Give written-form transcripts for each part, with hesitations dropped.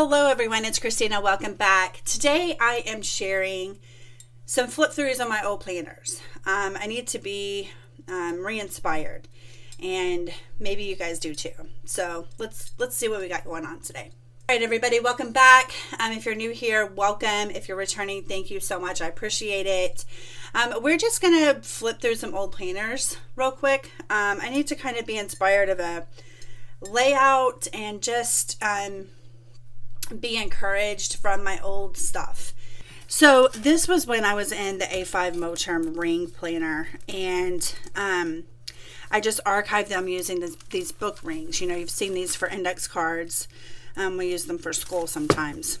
Hello everyone, it's Christina. Welcome back. Today I am sharing some flip throughs on my old planners. I need to be re-inspired, and maybe you guys do too. So let's see what we got going on today. All right, everybody, welcome back. If you're new here, welcome. If you're returning, thank you so much. I appreciate it. We're just gonna flip through some old planners real quick. I need to kind of be inspired of a layout and just be encouraged from my old stuff. So this was when I was in the A5 Moterm ring planner, and I just archived them using these book rings. You know, you've seen these for index cards. We use them for school sometimes.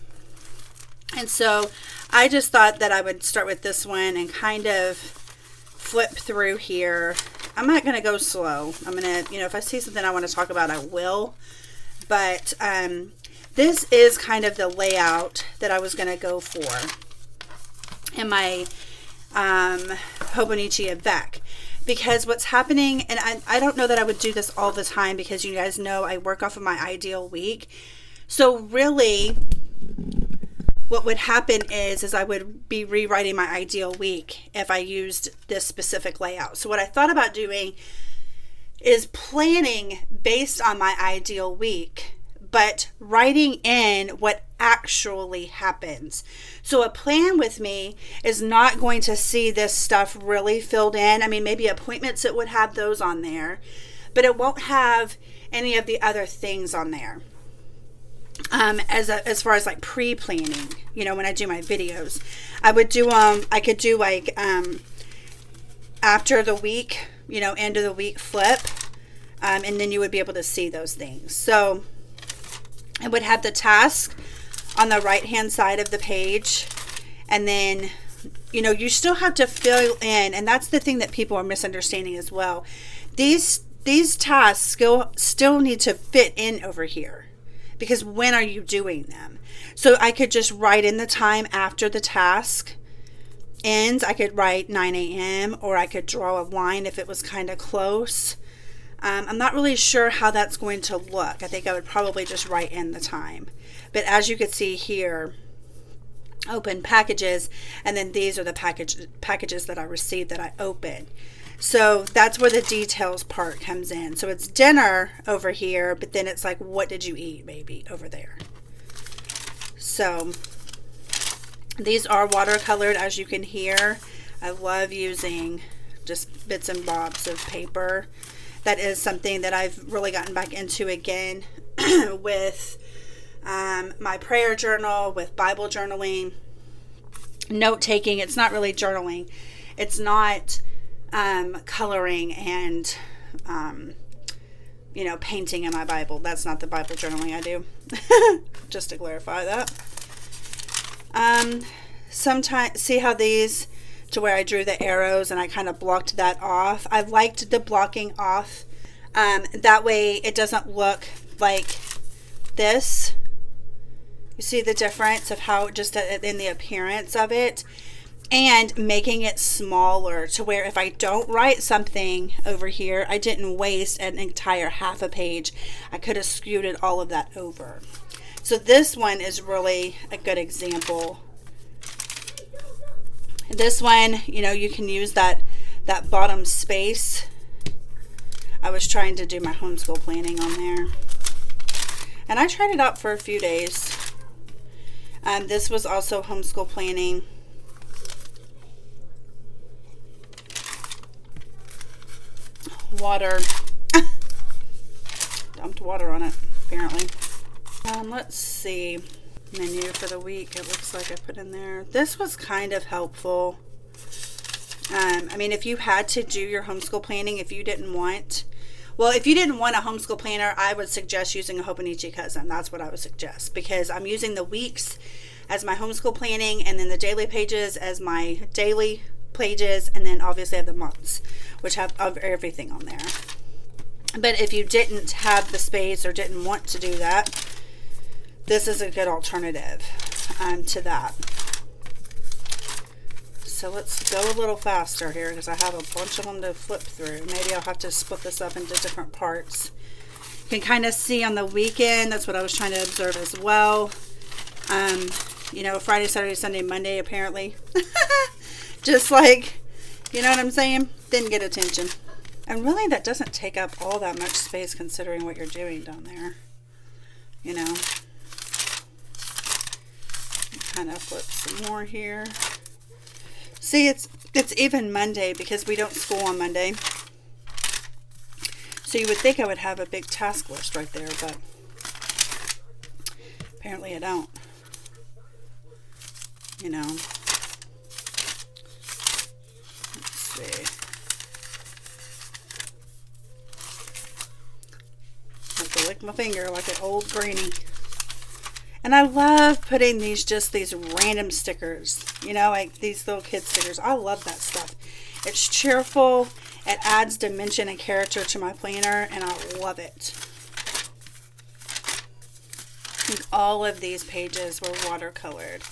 And so I just thought that I would start with this one and kind of flip through here. I'm not going to go slow. I'm going to, if I see something I want to talk about, I will. But this is kind of the layout that I was going to go for in my Hobonichi Avec. Because what's happening, and I don't know that I would do this all the time because you guys know I work off of my ideal week. So really, what would happen is I would be rewriting my ideal week if I used this specific layout. So what I thought about doing is planning based on my ideal week, but writing in what actually happens. So a plan with me is not going to see this stuff really filled in. I mean, maybe appointments, it would have those on there, but it won't have any of the other things on there. As far as like pre-planning, when I do my videos, I would do I could do like after the week, end of the week flip, and then you would be able to see those things. So it would have the task on the right hand side of the page, and then you still have to fill in, and that's the thing that people are misunderstanding as well. These tasks still need to fit in over here, because when are you doing them? So I could just write in the time after the task ends. I could write 9 a.m. or I could draw a line if it was kind of close. I'm not really sure how that's going to look. I think I would probably just write in the time. But as you can see here, open packages, and then these are the packages that I received that I opened. So that's where the details part comes in. So it's dinner over here, but then it's like, what did you eat, baby, over there? So these are watercolored, as you can hear. I love using just bits and bobs of paper. That is something that I've really gotten back into again with my prayer journal, with Bible journaling, note taking. It's not really journaling. It's not coloring and painting in my Bible. That's not the Bible journaling I do. Just to clarify that. Sometimes see how these, to where I drew the arrows and I kind of blocked that off. I liked the blocking off. That way it doesn't look like this. You see the difference of how just in the appearance of it, and making it smaller to where if I don't write something over here, I didn't waste an entire half a page. I could have scooted all of that over. So this one is really a good example. This one, you can use that bottom space. I was trying to do my homeschool planning on there, and I tried it out for a few days. This was also homeschool planning. Water. Dumped water on it, apparently. Let's see. Menu for the week, it looks like I put in there. This was kind of helpful. I mean, if you had to do your homeschool planning, if you didn't want a homeschool planner, I would suggest using a Hobonichi Cousin. That's what I would suggest, because I'm using the weeks as my homeschool planning, and then the daily pages as my daily pages, and then obviously I have the months, which have everything on there. But if you didn't have the space or didn't want to do that, this is a good alternative to that. So let's go a little faster here because I have a bunch of them to flip through. Maybe I'll have to split this up into different parts. You can kind of see on the weekend, that's what I was trying to observe as well. You know, Friday, Saturday, Sunday, Monday, apparently. Just like, you know what I'm saying? Didn't get attention. And really, that doesn't take up all that much space considering what you're doing down there. You know. Kind of flip some more here. See, it's even Monday because we don't school on Monday. So you would think I would have a big task list right there, but apparently I don't. You know. Let's see. I have to lick my finger like an old granny. And I love putting these random stickers, you know, like these little kid stickers. I love that stuff. It's cheerful. It adds dimension and character to my planner, and I love it. And all of these pages were watercolored.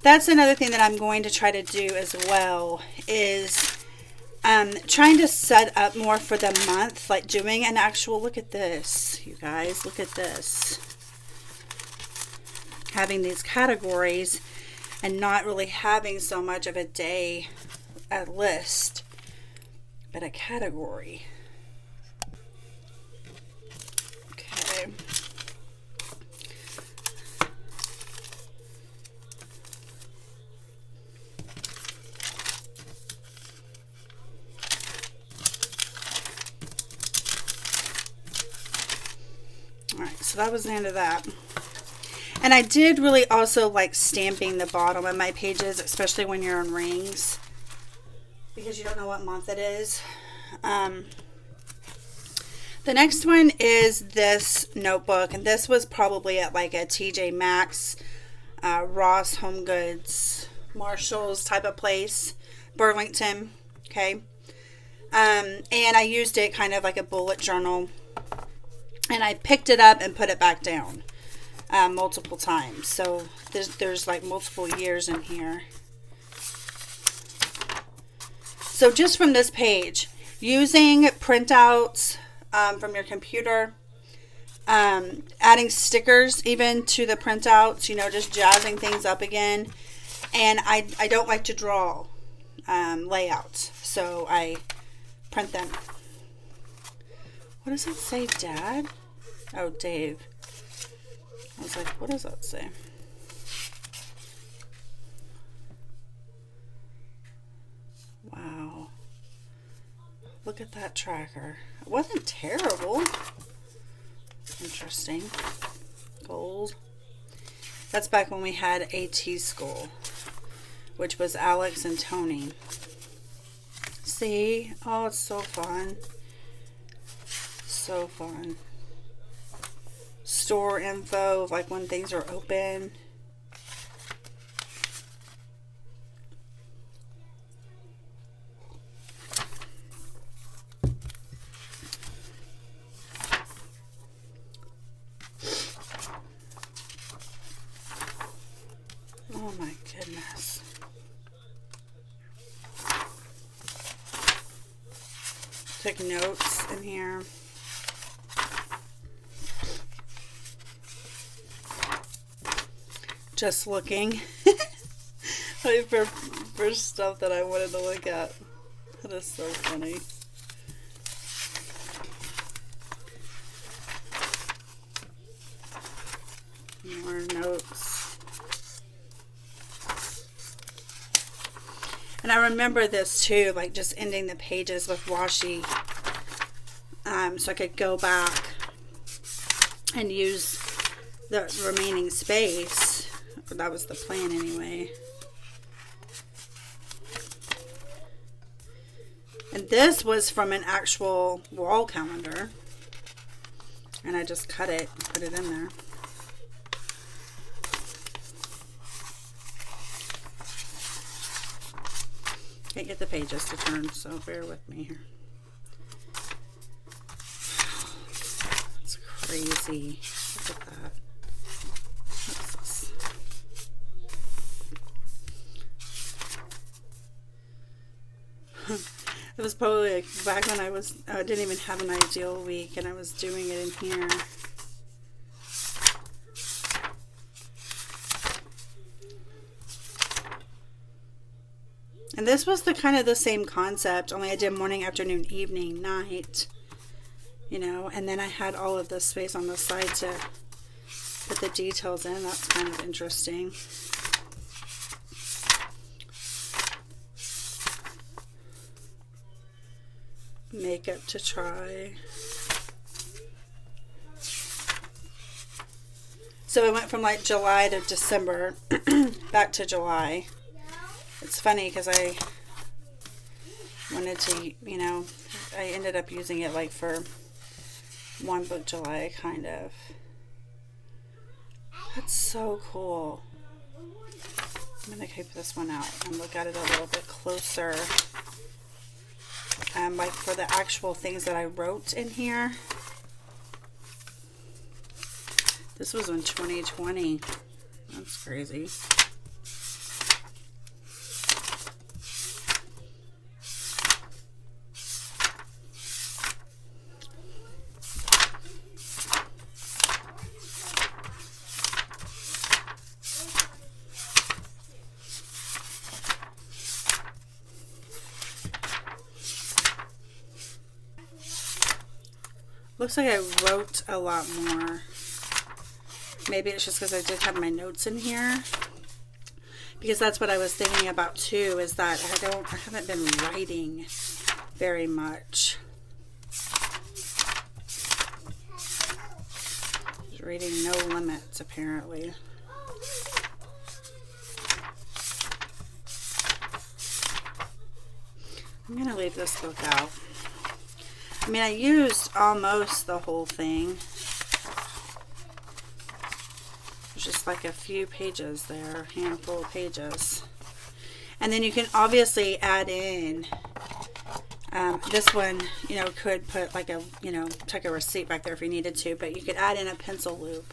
That's another thing that I'm going to try to do as well is trying to set up more for the month, like doing an actual, look at this, you guys, look at this. Having these categories and not really having so much of a day, a list, but a category. Okay. Alright, so that was the end of that. And I did really also like stamping the bottom of my pages, especially when you're on rings, because you don't know what month it is. The next one is this notebook, and this was probably at like a TJ Maxx, Ross Home Goods, Marshall's type of place, Burlington, okay. And I used it kind of like a bullet journal, and I picked it up and put it back down multiple times. So there's like multiple years in here. So just from this page, using printouts from your computer, adding stickers even to the printouts, you know, just jazzing things up again. And I don't like to draw layouts, so I print them. What does it say, Dad? Oh, Dave. I was like, what does that say? Wow. Look at that tracker. It wasn't terrible. Interesting. Gold. That's back when we had AT school, which was Alex and Tony. See? Oh, it's so fun. So fun. Store info, like when things are open. Oh my goodness. Took notes in here. Just looking like for stuff that I wanted to look at. That is so funny. More notes. And I remember this too, like just ending the pages with washi, so I could go back and use the remaining space. That was the plan anyway. And this was from an actual wall calendar. And I just cut it and put it in there. Can't get the pages to turn, so bear with me here. It's crazy. Look at that. What's this? It was probably like back when I didn't even have an ideal week and I was doing it in here. And this was the kind of the same concept, only I did morning, afternoon, evening, night, you know, and then I had all of this space on the side to put the details in. That's kind of interesting. Makeup to try. So it went from like July to December, back to July. It's funny because I wanted to, you know, I ended up using it like for one book July, kind of. That's so cool. I'm going to keep this one out and look at it a little bit closer. Like for the actual things that I wrote in here. This was in 2020. That's crazy. Looks like I wrote a lot more. Maybe it's just because I did have my notes in here. Because that's what I was thinking about too, is that I haven't been writing very much. Just reading No Limits, apparently. I'm going to leave this book out. I mean, I used almost the whole thing. There's just like a few pages there, a handful of pages. And then you can obviously add in, this one, you know, could put like a, you know, tuck a receipt back there if you needed to, but you could add in a pencil loop.